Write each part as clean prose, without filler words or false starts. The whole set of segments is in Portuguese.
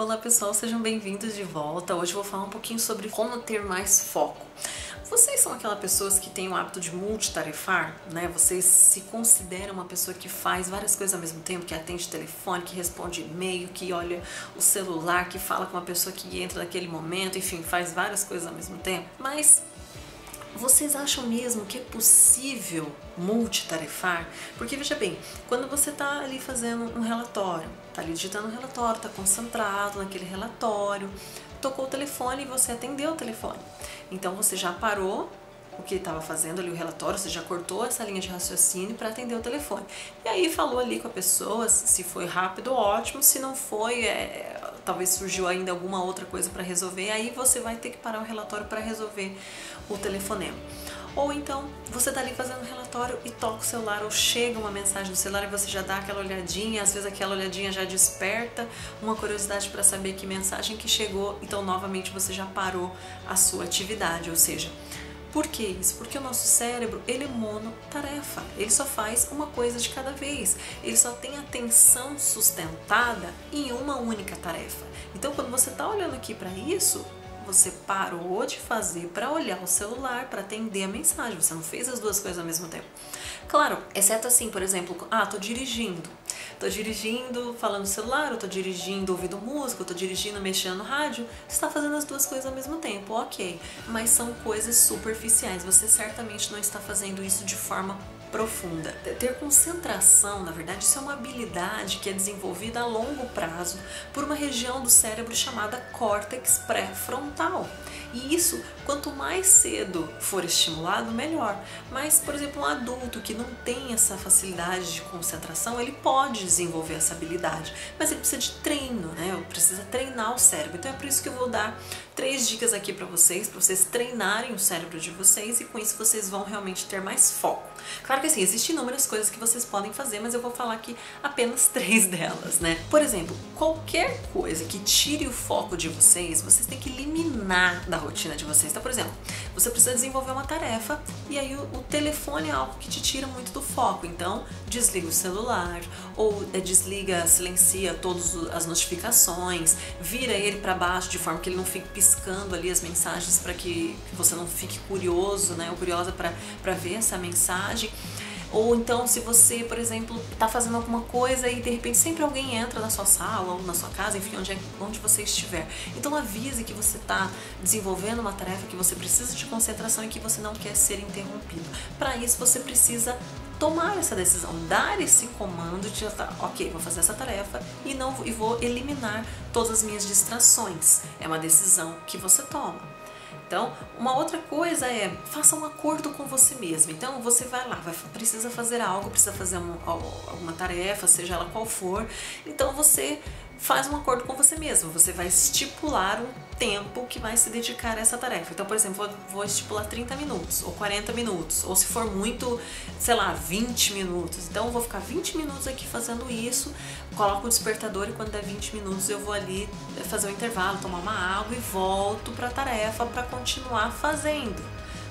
Olá pessoal, sejam bem-vindos de volta. Hoje eu vou falar um pouquinho sobre como ter mais foco. Vocês são aquelas pessoas que têm o hábito de multitarefar, né? Vocês se consideram uma pessoa que faz várias coisas ao mesmo tempo, que atende telefone, que responde e-mail, que olha o celular, que fala com uma pessoa que entra naquele momento, enfim, faz várias coisas ao mesmo tempo. Mas vocês acham mesmo que é possível multitarefar? Porque veja bem, quando você está ali fazendo um relatório, está ali digitando um relatório, está concentrado naquele relatório, tocou o telefone e você atendeu o telefone. Então você já parou o que estava fazendo ali o relatório, você já cortou essa linha de raciocínio para atender o telefone. E aí falou ali com a pessoa, se foi rápido, ótimo, se não foi, talvez surgiu ainda alguma outra coisa para resolver, aí você vai ter que parar o relatório para resolver o telefonema. Ou então você tá ali fazendo um relatório e toca o celular, ou chega uma mensagem no celular e você já dá aquela olhadinha, às vezes aquela olhadinha já desperta uma curiosidade para saber que mensagem que chegou, então novamente você já parou a sua atividade, ou seja, por que isso? Porque o nosso cérebro, ele é monotarefa, ele só faz uma coisa de cada vez, ele só tem atenção sustentada em uma única tarefa. Então quando você está olhando aqui para isso, você parou de fazer para olhar o celular, para atender a mensagem, você não fez as duas coisas ao mesmo tempo. Claro, exceto assim, por exemplo, tô dirigindo falando no celular, eu tô dirigindo ouvindo música, eu tô dirigindo mexendo no rádio, você está fazendo as duas coisas ao mesmo tempo, ok, mas são coisas superficiais, você certamente não está fazendo isso de forma profunda. Ter concentração, na verdade, isso é uma habilidade que é desenvolvida a longo prazo por uma região do cérebro chamada córtex pré-frontal. E isso, quanto mais cedo for estimulado, melhor. Mas, por exemplo, um adulto que não tem essa facilidade de concentração, ele pode desenvolver essa habilidade, mas ele precisa de treino, né? Precisa treinar o cérebro. Então é por isso que eu vou dar 3 dicas aqui para vocês treinarem o cérebro de vocês, e com isso vocês vão realmente ter mais foco. Claro que assim, existem inúmeras coisas que vocês podem fazer, mas eu vou falar aqui apenas 3 delas, né? Por exemplo, qualquer coisa que tire o foco de vocês, vocês têm que eliminar da rotina de vocês. Então, por exemplo, você precisa desenvolver uma tarefa e aí o telefone é algo que te tira muito do foco. Então, desliga o celular ou desliga, silencia todas as notificações, vira ele para baixo de forma que ele não fique piscando ali as mensagens, para que você não fique curioso, né, ou curiosa para ver essa mensagem. Ou então, se você, por exemplo, está fazendo alguma coisa e de repente sempre alguém entra na sua sala ou na sua casa, enfim, onde você estiver. Então avise que você está desenvolvendo uma tarefa, que você precisa de concentração e que você não quer ser interrompido. Para isso você precisa tomar essa decisão, dar esse comando de ok, vou fazer essa tarefa e vou eliminar todas as minhas distrações. É uma decisão que você toma. Então, uma outra coisa é, faça um acordo com você mesmo. Então, você vai lá, precisa fazer algo, precisa fazer alguma tarefa, seja ela qual for. Então, você faz um acordo com você mesmo. Você vai estipular um tempo que vai se dedicar a essa tarefa. Então, por exemplo, vou estipular 30 minutos, ou 40 minutos, ou se for muito, sei lá, 20 minutos. Então, eu vou ficar 20 minutos aqui fazendo isso, coloco o despertador e quando der 20 minutos eu vou ali fazer um intervalo, tomar uma água e volto para a tarefa para continuar fazendo,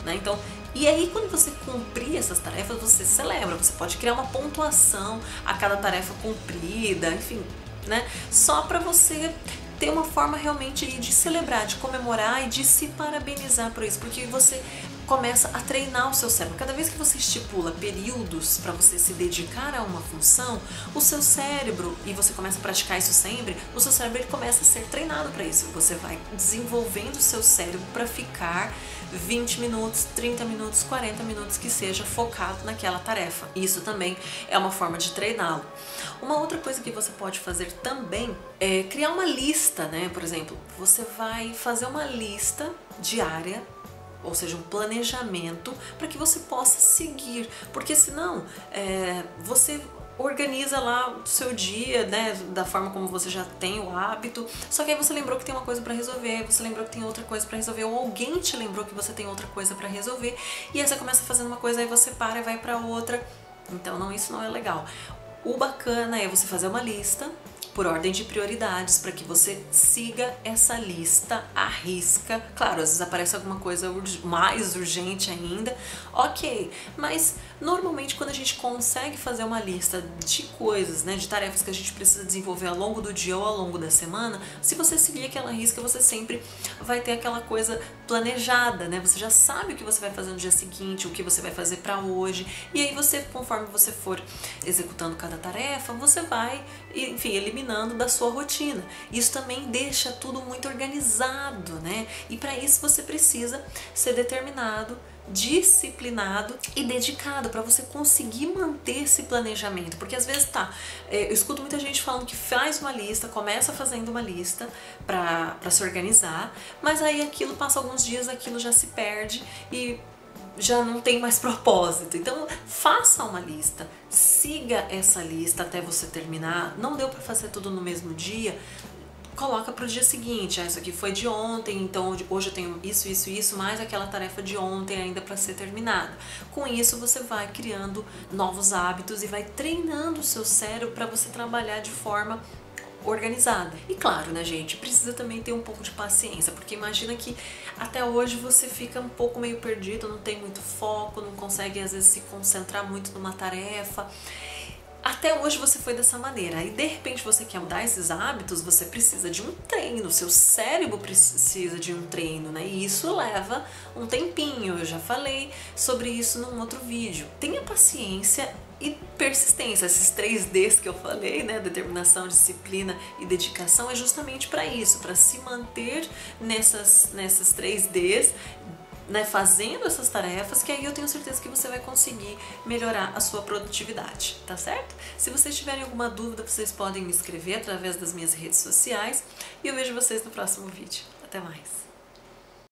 né? Então, e aí quando você cumprir essas tarefas, você celebra, você pode criar uma pontuação a cada tarefa cumprida, enfim, né? Só para você ter uma forma realmente de celebrar, de comemorar e de se parabenizar por isso, porque você começa a treinar o seu cérebro. Cada vez que você estipula períodos para você se dedicar a uma função, o seu cérebro, e você começa a praticar isso sempre, o seu cérebro ele começa a ser treinado para isso. Você vai desenvolvendo o seu cérebro para ficar 20 minutos, 30 minutos, 40 minutos que seja focado naquela tarefa. Isso também é uma forma de treiná-lo. Uma outra coisa que você pode fazer também é criar uma lista, né? Por exemplo, você vai fazer uma lista diária, ou seja, um planejamento para que você possa seguir, porque senão você organiza lá o seu dia, né, da forma como você já tem o hábito, só que aí você lembrou que tem uma coisa para resolver, você lembrou que tem outra coisa para resolver, ou alguém te lembrou que você tem outra coisa para resolver, e aí você começa fazendo uma coisa, aí você para e vai para outra. Então isso não é legal. O bacana é você fazer uma lista, por ordem de prioridades, para que você siga essa lista à risca. Claro, às vezes aparece alguma coisa mais urgente ainda, ok, mas normalmente quando a gente consegue fazer uma lista de coisas, né, de tarefas que a gente precisa desenvolver ao longo do dia ou ao longo da semana, se você seguir aquela risca, você sempre vai ter aquela coisa planejada, né? Você já sabe o que você vai fazer no dia seguinte, o que você vai fazer para hoje, e aí você, conforme você for executando cada tarefa, você vai, enfim, eliminando da sua rotina. Isso também deixa tudo muito organizado, né? E para isso você precisa ser determinado, disciplinado e dedicado para você conseguir manter esse planejamento, porque às vezes eu escuto muita gente falando que faz uma lista, começa fazendo uma lista para se organizar, mas aí aquilo passa alguns dias, aquilo já se perde e já não tem mais propósito. Então faça uma lista, siga essa lista até você terminar. Não deu para fazer tudo no mesmo dia, coloca para o dia seguinte, isso aqui foi de ontem, então hoje eu tenho isso, mais aquela tarefa de ontem ainda para ser terminada. Com isso você vai criando novos hábitos e vai treinando o seu cérebro para você trabalhar de forma organizada. E claro, né, gente, precisa também ter um pouco de paciência, porque imagina que até hoje você fica um pouco meio perdido, não tem muito foco, não consegue às vezes se concentrar muito numa tarefa. Até hoje você foi dessa maneira e de repente você quer mudar esses hábitos, você precisa de um treino, seu cérebro precisa de um treino, né? E isso leva um tempinho, eu já falei sobre isso num outro vídeo. Tenha paciência e persistência, esses 3 Ds que eu falei, né? Determinação, disciplina e dedicação, é justamente para isso, para se manter nessas 3 Ds, né, fazendo essas tarefas, que aí eu tenho certeza que você vai conseguir melhorar a sua produtividade, tá certo? Se vocês tiverem alguma dúvida, vocês podem me escrever através das minhas redes sociais e eu vejo vocês no próximo vídeo. Até mais!